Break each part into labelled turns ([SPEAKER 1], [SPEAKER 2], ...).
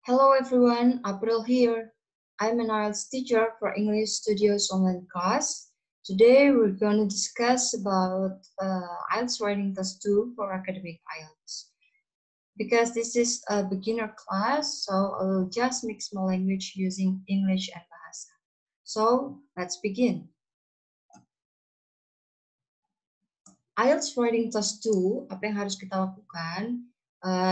[SPEAKER 1] Hello everyone, April here. I'm an IELTS teacher for English Studios online class. Today we're going to discuss about IELTS Writing Test 2 for academic IELTS. Because this is a beginner class, so I will just mix my language using English and Bahasa. So let's begin. IELTS Writing Test 2, apa yang harus kita lakukan?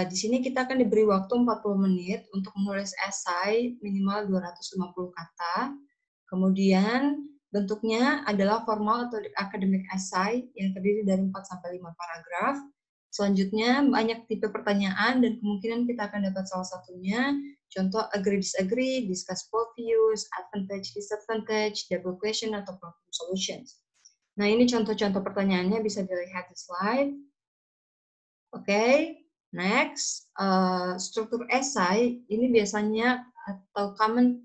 [SPEAKER 1] Di sini kita akan diberi waktu 40 menit untuk menulis esai minimal 250 kata. Kemudian bentuknya adalah formal atau academic essay yang terdiri dari 4-5 paragraf. Selanjutnya banyak tipe pertanyaan dan kemungkinan kita akan dapat salah satunya. Contoh agree, disagree, discuss both views, advantage, disadvantage, double question, atau problem solutions. Nah, ini contoh-contoh pertanyaannya bisa dilihat di slide. Oke, next. Struktur esai, ini biasanya atau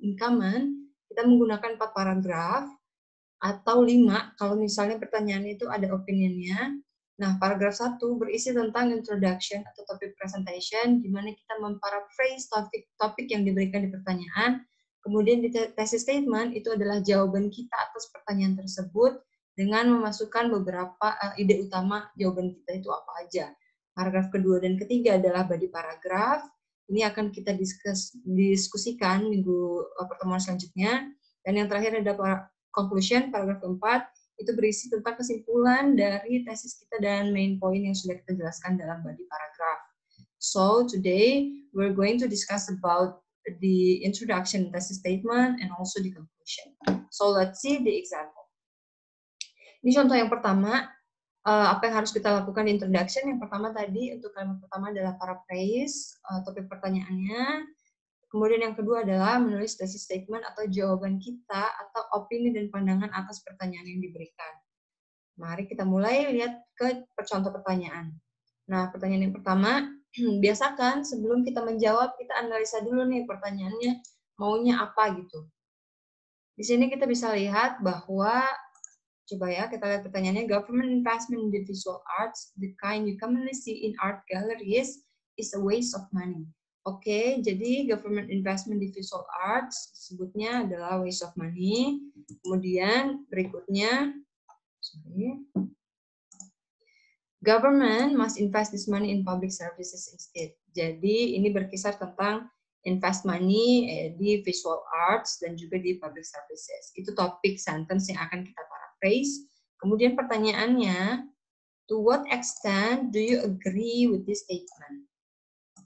[SPEAKER 1] in common, kita menggunakan 4 paragraf, atau 5, kalau misalnya pertanyaan itu ada opinionnya. Nah, paragraf 1 berisi tentang introduction atau topik presentation, di mana kita memparaphrase topik yang diberikan di pertanyaan. Kemudian di thesis statement, itu adalah jawaban kita atas pertanyaan tersebut, dengan memasukkan beberapa ide utama jawaban kita itu apa aja. Paragraf kedua dan ketiga adalah body paragraf. Ini akan kita diskusikan minggu pertemuan selanjutnya. Dan yang terakhir adalah conclusion, paragraf keempat, itu berisi tentang kesimpulan dari tesis kita dan main point yang sudah kita jelaskan dalam body paragraf. So today we're going to discuss about the introduction, thesis statement, and also the conclusion. So let's see the example. Ini contoh yang pertama, apa yang harus kita lakukan di introduction. Yang pertama tadi, untuk kalimat pertama adalah paraphrase, topik pertanyaannya. Kemudian yang kedua adalah menulis thesis statement atau jawaban kita atau opini dan pandangan atas pertanyaan yang diberikan. Mari kita mulai lihat ke contoh pertanyaan. Nah, pertanyaan yang pertama, biasakan sebelum kita menjawab, kita analisa dulu nih pertanyaannya maunya apa gitu. Di sini kita bisa lihat bahwa, coba ya, kita lihat pertanyaannya, government investment in the visual arts, the kind you commonly see in art galleries, is a waste of money. Oke, jadi government investment di visual arts sebutnya adalah waste of money. Kemudian berikutnya, government must invest this money in public services instead. Jadi ini berkisar tentang invest money di visual arts dan juga di public services. Itu topik sentence yang akan kita paraphrase. Kemudian pertanyaannya, to what extent do you agree with this statement?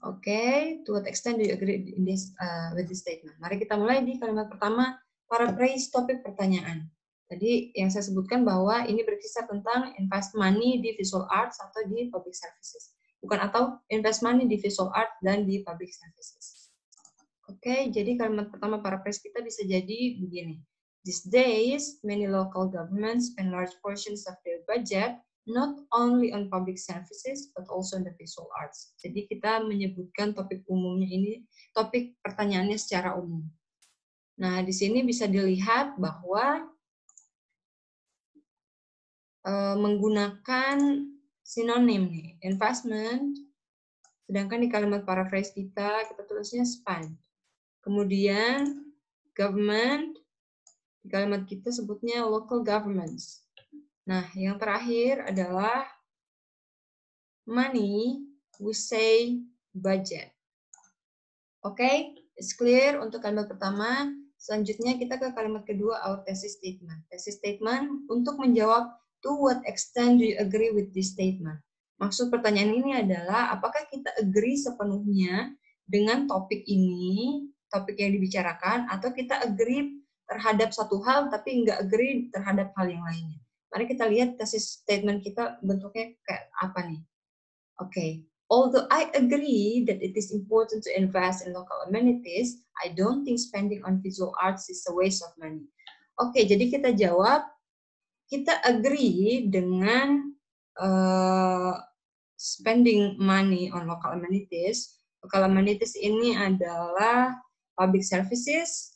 [SPEAKER 1] Oke, to what extent do you agree in this, with this statement? Mari kita mulai di kalimat pertama, paraphrase topik pertanyaan. Tadi yang saya sebutkan bahwa ini berkisar tentang invest money di visual arts atau di public services. Bukan atau invest money di visual art dan di public services. Oke, jadi kalimat pertama paraphrase kita bisa jadi begini. These days, many local governments spend large portions of their budget not only on public services, but also on the visual arts. Jadi kita menyebutkan topik umumnya ini, topik pertanyaannya secara umum. Nah, di sini bisa dilihat bahwa menggunakan sinonim nih, investment, sedangkan di kalimat paraphrase kita tulisnya spend. Kemudian government, di kalimat kita sebutnya local governments. Nah, yang terakhir adalah money, we say budget. Oke, it's clear untuk kalimat pertama. Selanjutnya kita ke kalimat kedua, our thesis statement. Thesis statement untuk menjawab to what extent do you agree with this statement. Maksud pertanyaan ini adalah apakah kita agree sepenuhnya dengan topik ini, topik yang dibicarakan, atau kita agree terhadap satu hal tapi nggak agree terhadap hal yang lainnya. Mari kita lihat thesis statement kita bentuknya kayak apa nih. Oke. Although I agree that it is important to invest in local amenities, I don't think spending on visual arts is a waste of money. Oke, jadi kita jawab, kita agree dengan spending money on local amenities. Local amenities ini adalah public services,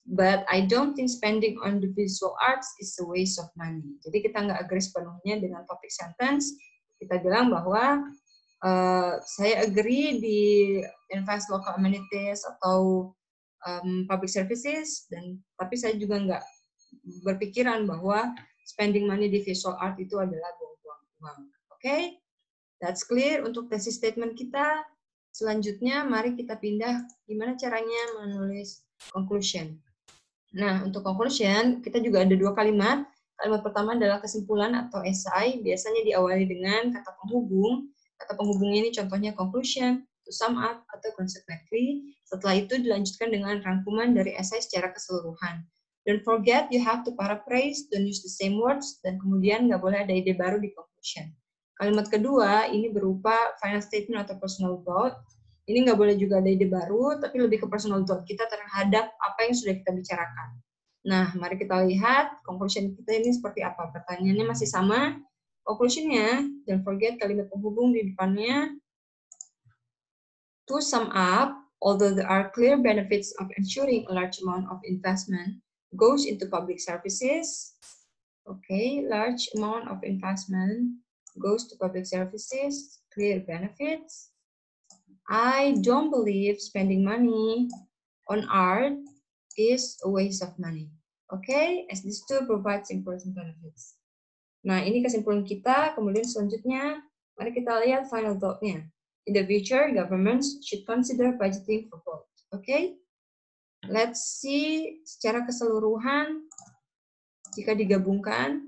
[SPEAKER 1] but I don't think spending on the visual arts is a waste of money. Jadi kita nggak agree sepenuhnya dengan topik sentence. Kita bilang bahwa Saya agree di invest local amenities atau public services, tapi saya juga nggak berpikiran bahwa spending money di visual art itu adalah buang-buang uang. Oke, that's clear untuk thesis statement kita. Selanjutnya, mari kita pindah gimana caranya menulis conclusion. Nah, untuk conclusion, kita juga ada 2 kalimat. Kalimat pertama adalah kesimpulan atau esai, biasanya diawali dengan kata penghubung. Kata penghubung ini contohnya conclusion, to sum up, atau consequently. Setelah itu dilanjutkan dengan rangkuman dari esai secara keseluruhan. Don't forget, you have to paraphrase, don't use the same words, dan kemudian nggak boleh ada ide baru di conclusion. Kalimat kedua, ini berupa final statement atau personal thought. Ini nggak boleh juga ada ide baru, tapi lebih ke personal thought kita terhadap apa yang sudah kita bicarakan. Nah, mari kita lihat conclusion kita ini seperti apa. Pertanyaannya masih sama. Conclusionnya, don't forget kalimat penghubung di depannya. To sum up, although there are clear benefits of ensuring a large amount of investment goes into public services, okay, large amount of investment goes to public services, clear benefits. I don't believe spending money on art is a waste of money. Okay, as these two provides important benefits. Nah, ini kesimpulan kita. Kemudian selanjutnya, mari kita lihat final thought-nya. In the future, governments should consider budgeting for both. Okay, let's see secara keseluruhan jika digabungkan.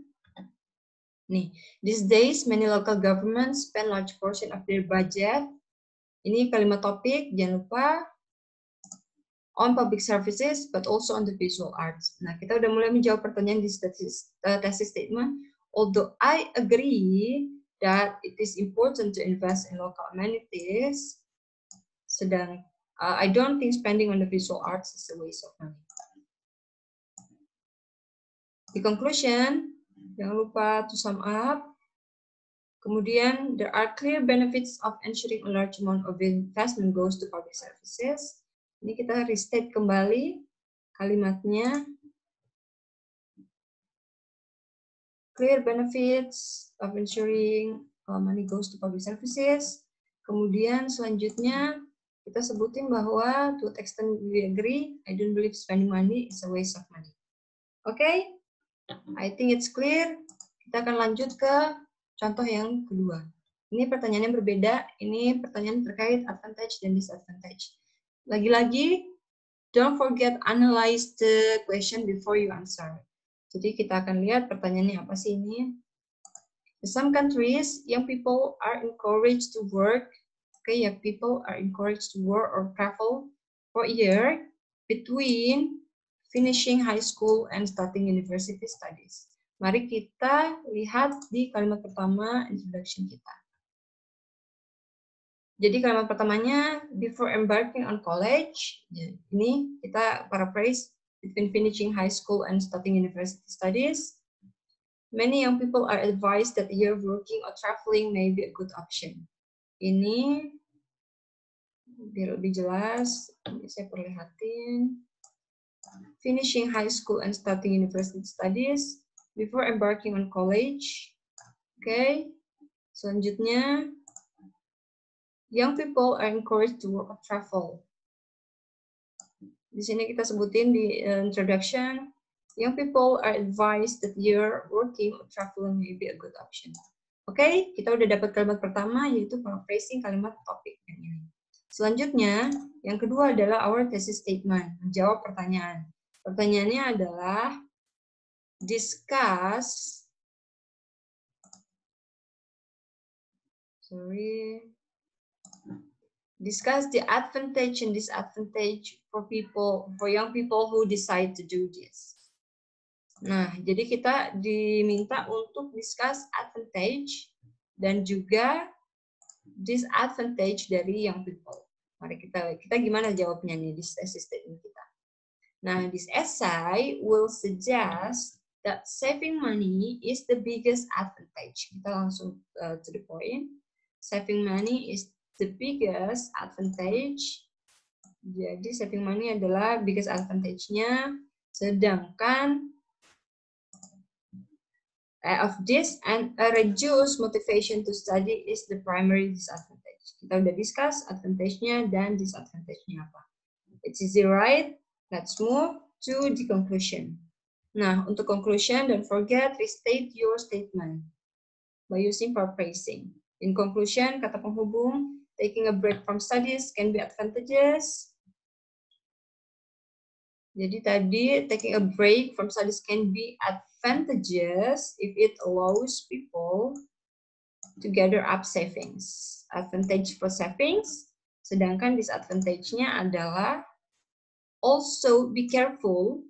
[SPEAKER 1] Nih, these days many local governments spend large portion of their budget. Ini kalimat topik, jangan lupa, on public services, but also on the visual arts. Nah, kita udah mulai menjawab pertanyaan di thesis statement. Although I agree that it is important to invest in local amenities, sedang I don't think spending on the visual arts is a waste of money. The conclusion, jangan lupa to sum up. Kemudian, there are clear benefits of ensuring a large amount of investment goes to public services. Ini kita restate kembali kalimatnya. Clear benefits of ensuring money goes to public services. Kemudian selanjutnya kita sebutin bahwa to what extent we agree, I don't believe spending money is a waste of money. Okay? I think it's clear. Kita akan lanjut ke contoh yang kedua. Ini pertanyaan yang berbeda. Ini pertanyaan terkait advantage dan disadvantage. Lagi-lagi, don't forget analyze the question before you answer. Jadi kita akan lihat pertanyaannya apa sih ini. In some countries, young people are encouraged to work. Okay, young people are encouraged to work or travel for a year between finishing high school and starting university studies. Mari kita lihat di kalimat pertama introduction kita. Jadi kalimat pertamanya, before embarking on college, ini kita paraphrase, between finishing high school and starting university studies, many young people are advised that a year of working or traveling may be a good option. Ini biar lebih jelas, ini saya perlihatin. Finishing high school and starting university studies, before embarking on college. Okay. Selanjutnya, young people are encouraged to work or travel. Di sini kita sebutin di introduction, young people are advised that year working or traveling may be a good option. Okay, kita udah dapat kalimat pertama, yaitu paraphrasing kalimat topik yang ini. Selanjutnya, yang kedua adalah our thesis statement, menjawab pertanyaan. Pertanyaannya adalah, discuss the advantage and disadvantage for young people who decide to do this. Nah, jadi kita diminta untuk discuss advantage dan juga disadvantage dari young people. Mari kita gimana jawabnya nih di thesis statement kita. Nah, this essay will suggest that saving money is the biggest advantage. Kita langsung to the point. Saving money is the biggest advantage. Jadi saving money adalah biggest advantage-nya. Sedangkan of this and a reduced motivation to study is the primary disadvantage. Kita udah discuss advantage-nya dan disadvantage-nya apa. It's easy, right? Let's move to the conclusion. Nah, untuk conclusion, don't forget restate your statement by using paraphrasing. In conclusion, kata penghubung, taking a break from studies can be advantageous. Jadi tadi, taking a break from studies can be advantageous if it allows people to gather up savings. Advantage for savings, sedangkan disadvantage-nya adalah also be careful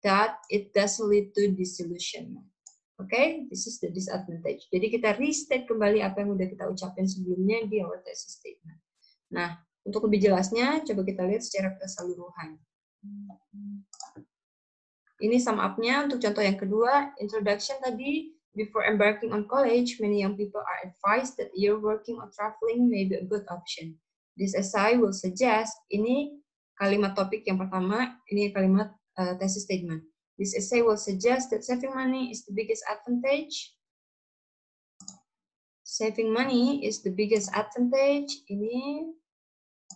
[SPEAKER 1] that it doesn't lead to disillusionment. Okay, this is the disadvantage. Jadi kita restate kembali apa yang udah kita ucapin sebelumnya di our thesis statement. Nah, untuk lebih jelasnya, coba kita lihat secara keseluruhan. Ini sum up-nya untuk contoh yang kedua, introduction tadi, before embarking on college, many young people are advised that year working or traveling may be a good option. This essay will suggest, ini kalimat topik yang pertama, ini kalimat thesis statement. This essay will suggest that saving money is the biggest advantage. Saving money is the biggest advantage. Ini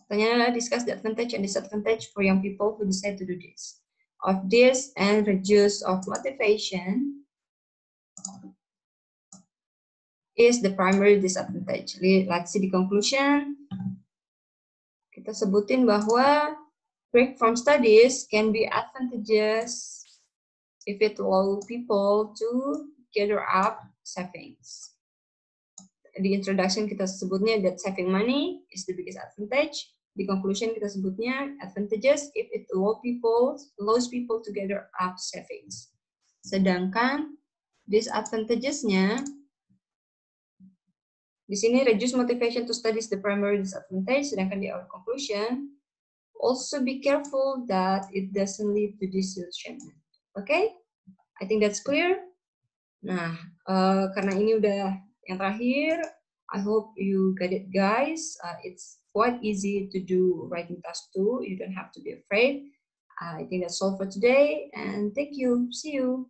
[SPEAKER 1] pertanyaannya adalah discuss the advantage and disadvantage for young people who decide to do this. Of this and reduce of motivation is the primary disadvantage. Let's see the conclusion. Kita sebutin bahwa break from studies can be advantageous if it allow people to gather up savings. Di introduction kita sebutnya that saving money is the biggest advantage. Di conclusion kita sebutnya advantageous if it allows people to gather up savings. Sedangkan disadvantages-nya di sini reduce motivation to study is the primary disadvantage. Sedangkan di our conclusion also be careful that it doesn't lead to disillusionment. Okay? I think that's clear. Nah, karena ini udah yang terakhir, I hope you get it, guys. It's quite easy to do writing task 2. You don't have to be afraid. I think that's all for today, and thank you. See you.